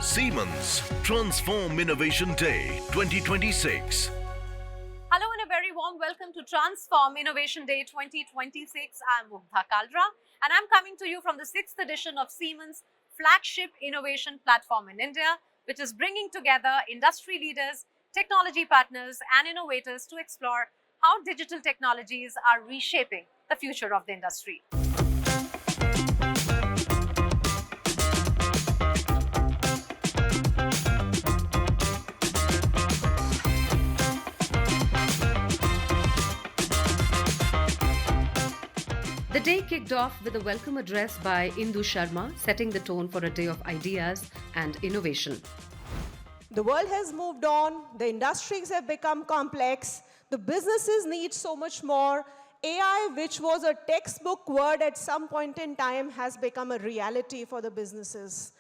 Siemens Transform Innovation Day 2026. Hello and a very warm welcome to Transform Innovation Day 2026. I'm Mugdha Kalra and I'm coming to you from the 6th edition of Siemens flagship innovation platform in India, which is bringing together industry leaders, technology partners and innovators to explore how digital technologies are reshaping the future of the industry. The day kicked off with a welcome address by Indu Sharma, setting the tone for a day of ideas and innovation. The world has moved on, the industries have become complex, the businesses need so much more. AI, which was a textbook word at some point in time, has become a reality for the businesses.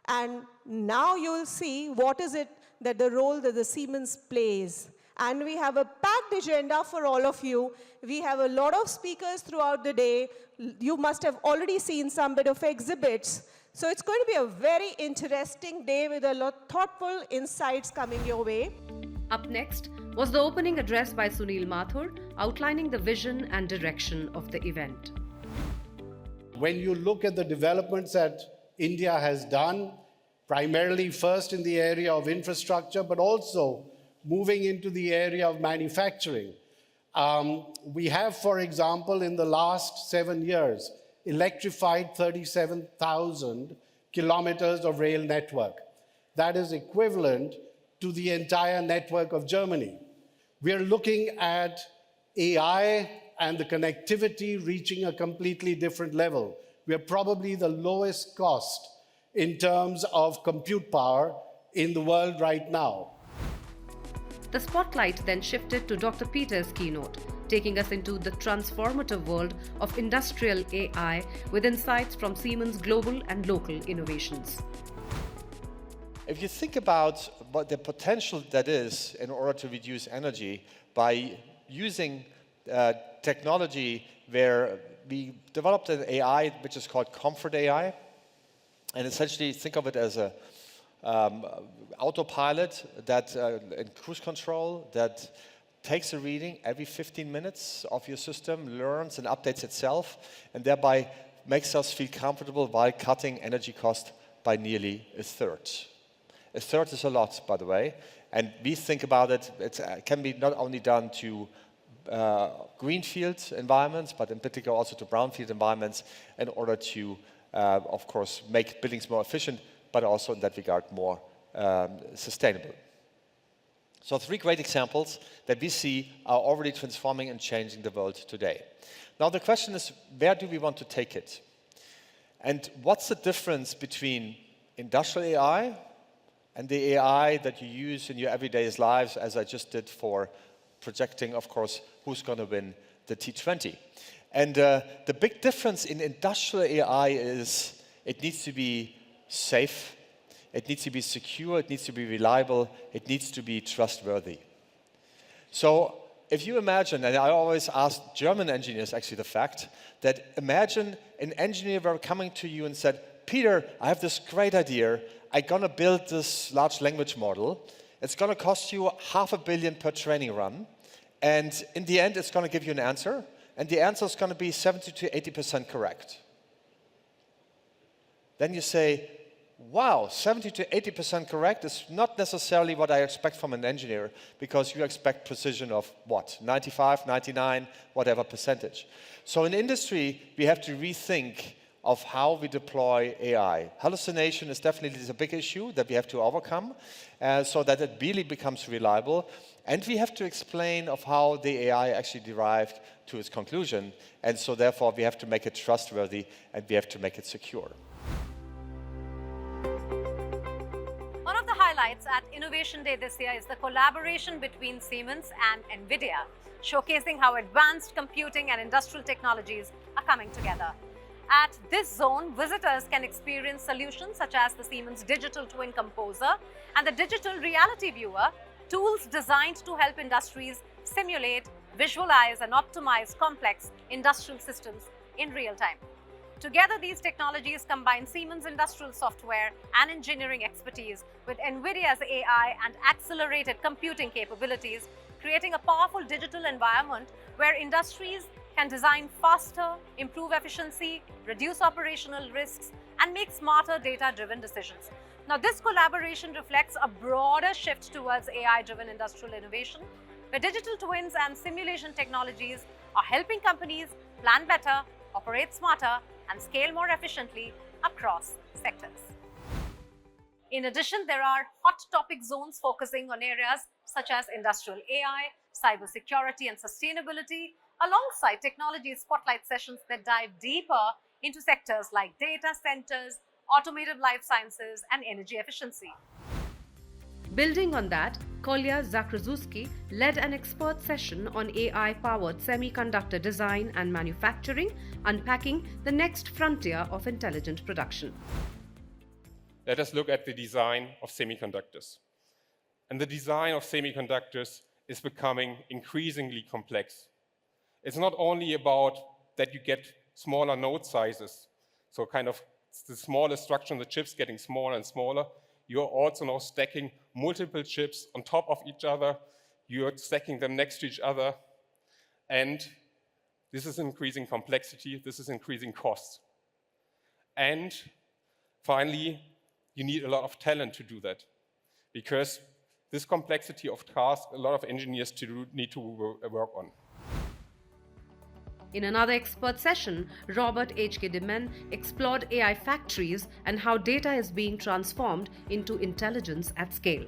And now you'll see what is it that the role that the Siemens plays. And we have a packed agenda for all of you. We have a lot of speakers throughout the day. You must have already seen some bit of exhibits. So it's going to be a very interesting day with a lot thoughtful insights coming your way. Up next was the opening address by Sunil Mathur, outlining the vision and direction of the event. When you look at the developments that India has done, primarily first in the area of infrastructure, but also moving into the area of manufacturing. We have, for example, in the last 7 years, electrified 37,000 kilometers of rail network. That is equivalent to the entire network of Germany. We are looking at AI and the connectivity reaching a completely different level. We are probably the lowest cost in terms of compute power in the world right now. The spotlight then shifted to Dr. Peter's keynote, taking us into the transformative world of industrial AI with insights from Siemens' global and local innovations. If you think about what the potential that is in order to reduce energy by using technology where we developed an AI which is called Comfort AI, and essentially think of it as a autopilot that in cruise control that takes a reading every 15 minutes of your system, learns and updates itself, and thereby makes us feel comfortable while cutting energy cost by nearly a third. A third is a lot, by the way, and we think about it, it can be not only done to greenfield environments, but in particular also to brownfield environments in order to, of course, make buildings more efficient, but also in that regard more sustainable. So 3 great examples that we see are already transforming and changing the world today. Now the question is, where do we want to take it? And what's the difference between industrial AI and the AI that you use in your everyday lives, as I just did for projecting, of course, who's going to win the T20? And the big difference in industrial AI is it needs to be safe, it needs to be secure, it needs to be reliable, it needs to be trustworthy. So if you imagine, and I always ask German engineers actually the fact, that imagine an engineer were coming to you and said, Peter, I have this great idea, I'm going to build this large language model, it's going to cost you $500 million per training run, and in the end it's going to give you an answer, and the answer is going to be 70 to 80% correct. Then you say, wow, 70 to 80% correct is not necessarily what I expect from an engineer, because you expect precision of what? 95, 99, whatever percentage. So in industry, we have to rethink of how we deploy AI. Hallucination is definitely a big issue that we have to overcome so that it really becomes reliable. And we have to explain of how the AI actually derived to its conclusion. And so therefore, we have to make it trustworthy and we have to make it secure. One of the highlights at Innovation Day this year is the collaboration between Siemens and NVIDIA, showcasing how advanced computing and industrial technologies are coming together. At this zone, visitors can experience solutions such as the Siemens Digital Twin Composer and the Digital Reality Viewer, tools designed to help industries simulate, visualize and optimize complex industrial systems in real time. Together, these technologies combine Siemens' industrial software and engineering expertise with NVIDIA's AI and accelerated computing capabilities, creating a powerful digital environment where industries can design faster, improve efficiency, reduce operational risks, and make smarter data-driven decisions. Now, this collaboration reflects a broader shift towards AI-driven industrial innovation, where digital twins and simulation technologies are helping companies plan better, operate smarter, and scale more efficiently across sectors. In addition, there are hot topic zones focusing on areas such as industrial AI, cybersecurity, and sustainability, alongside technology spotlight sessions that dive deeper into sectors like data centers, automotive life sciences, and energy efficiency. Building on that, Kolya Zakraszewski led an expert session on AI-powered semiconductor design and manufacturing, unpacking the next frontier of intelligent production. Let us look at the design of semiconductors. And the design of semiconductors is becoming increasingly complex. It's not only about that you get smaller node sizes, so kind of the smaller structure in the chips getting smaller and smaller. You're also now stacking multiple chips on top of each other. You're stacking them next to each other. And this is increasing complexity. This is increasing costs. And finally, you need a lot of talent to do that, because this complexity of tasks, a lot of engineers need to work on. In another expert session, Robert H.K. Demen explored AI factories and how data is being transformed into intelligence at scale.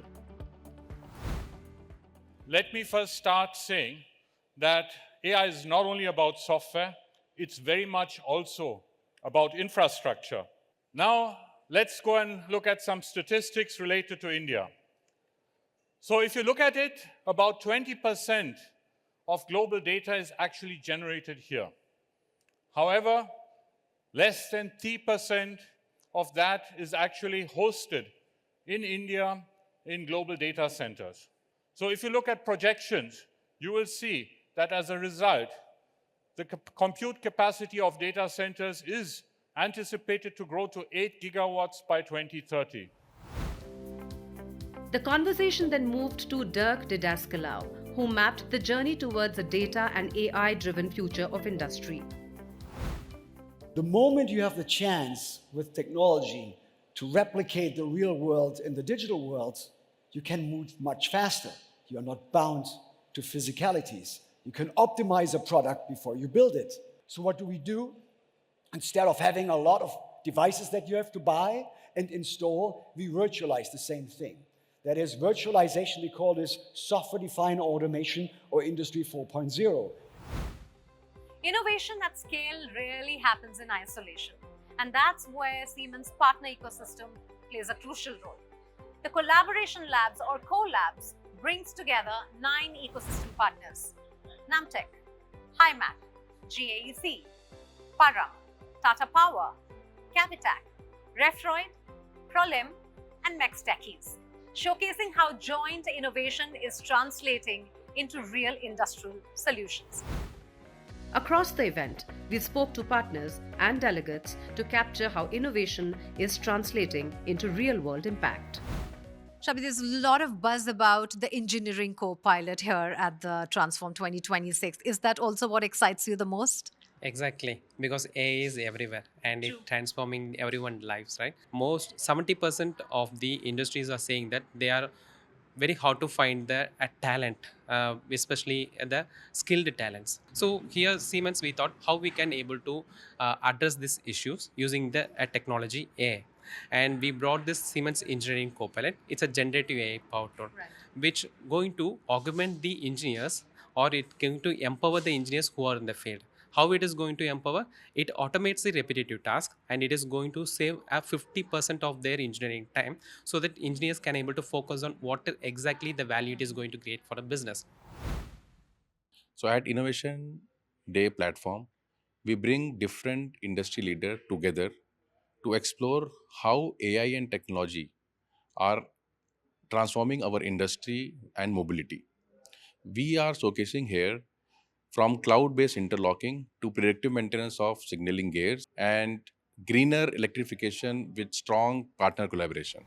Let me first start saying that AI is not only about software, it's very much also about infrastructure. Now, let's go and look at some statistics related to India. So if you look at it, about 20% of global data is actually generated here. However, less than 3% of that is actually hosted in India in global data centers. So if you look at projections, you will see that as a result, the compute capacity of data centers is anticipated to grow to 8 gigawatts by 2030. The conversation then moved to Dirk Didaskalau, who mapped the journey towards a data and AI-driven future of industry. The moment you have the chance with technology to replicate the real world in the digital world, you can move much faster. You are not bound to physicalities. You can optimize a product before you build it. So what do? Instead of having a lot of devices that you have to buy and install, we virtualize the same thing. That is virtualization. We call this software-defined automation or Industry 4.0. Innovation at scale rarely happens in isolation, and that's where Siemens' partner ecosystem plays a crucial role. The Collaboration Labs or Co-Labs brings together 9 ecosystem partners: Namtech, HiMac, GAEC, Para, Tata Power, Capitac, Refroid, Prolim, and Mextechies, showcasing how joint innovation is translating into real industrial solutions. Across the event, we spoke to partners and delegates to capture how innovation is translating into real-world impact. Shabi, there's a lot of buzz about the engineering co-pilot here at the Transform 2026. Is that also what excites you the most? Exactly, because AI is everywhere and it's transforming everyone's lives, right? Most 70% of the industries are saying that they are very hard to find the talent, especially the skilled talents. So here Siemens, we thought how we can able to address these issues using the technology AI. And we brought this Siemens Engineering Copilot. It's a generative AI powered tool, which going to augment the engineers, or it going to empower the engineers who are in the field. How it is going to empower? It automates the repetitive task, and it is going to save 50% of their engineering time, so that engineers can able to focus on what exactly the value it is going to create for a business. So at Innovation Day platform, we bring different industry leaders together to explore how AI and technology are transforming our industry and mobility. We are showcasing here from cloud-based interlocking to predictive maintenance of signaling gears and greener electrification with strong partner collaboration.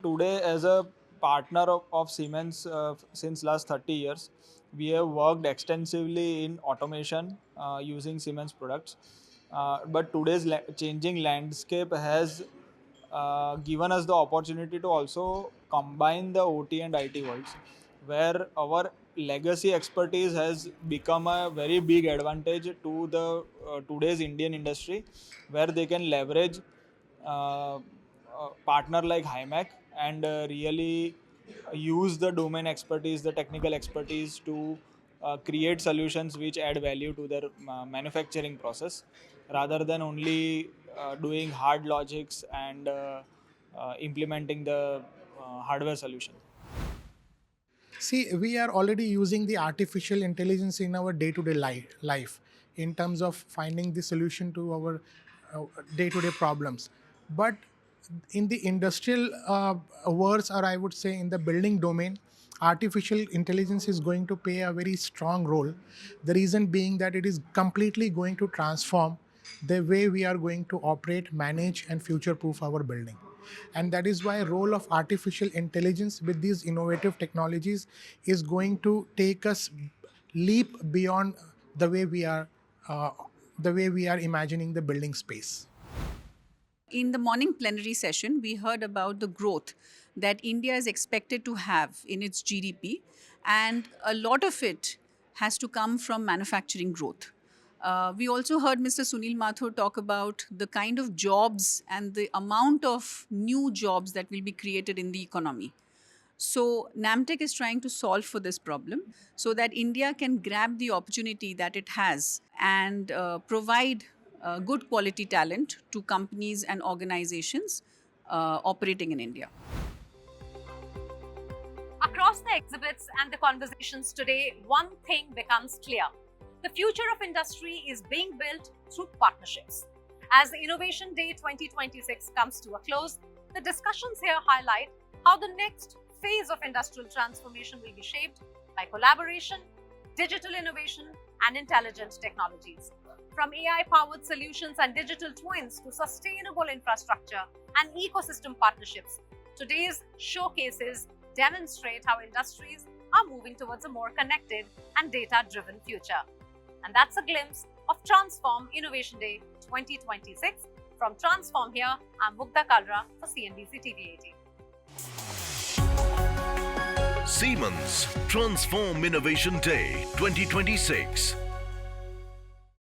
Today, as a partner of Siemens since last 30 years, we have worked extensively in automation using Siemens products. But today's changing landscape has given us the opportunity to also combine the OT and IT worlds, where our legacy expertise has become a very big advantage to the today's Indian industry, where they can leverage partner like HiMac and really use the domain expertise, the technical expertise to create solutions which add value to their manufacturing process rather than only doing hard logics and implementing the hardware solution. See, we are already using the artificial intelligence in our day-to-day life in terms of finding the solution to our day-to-day problems. But in the industrial worlds, or I would say in the building domain, artificial intelligence is going to play a very strong role. The reason being that it is completely going to transform the way we are going to operate, manage, and future-proof our building. And that is why role of artificial intelligence with these innovative technologies is going to take us leap beyond the way we are imagining the building space. In the morning plenary session, we heard about the growth that India is expected to have in its GDP, and a lot of it has to come from manufacturing growth. We also heard Mr. Sunil Mathur talk about the kind of jobs and the amount of new jobs that will be created in the economy. So NAMTEC is trying to solve for this problem so that India can grab the opportunity that it has and provide good quality talent to companies and organizations operating in India. Across the exhibits and the conversations today, one thing becomes clear. The future of industry is being built through partnerships. As the Innovation Day 2026 comes to a close, the discussions here highlight how the next phase of industrial transformation will be shaped by collaboration, digital innovation, and intelligent technologies. From AI-powered solutions and digital twins to sustainable infrastructure and ecosystem partnerships, today's showcases demonstrate how industries are moving towards a more connected and data-driven future. And that's a glimpse of Transform Innovation Day 2026. From Transform here, I'm Mugdha Kalra for CNBC TV 18. Siemens Transform Innovation Day 2026.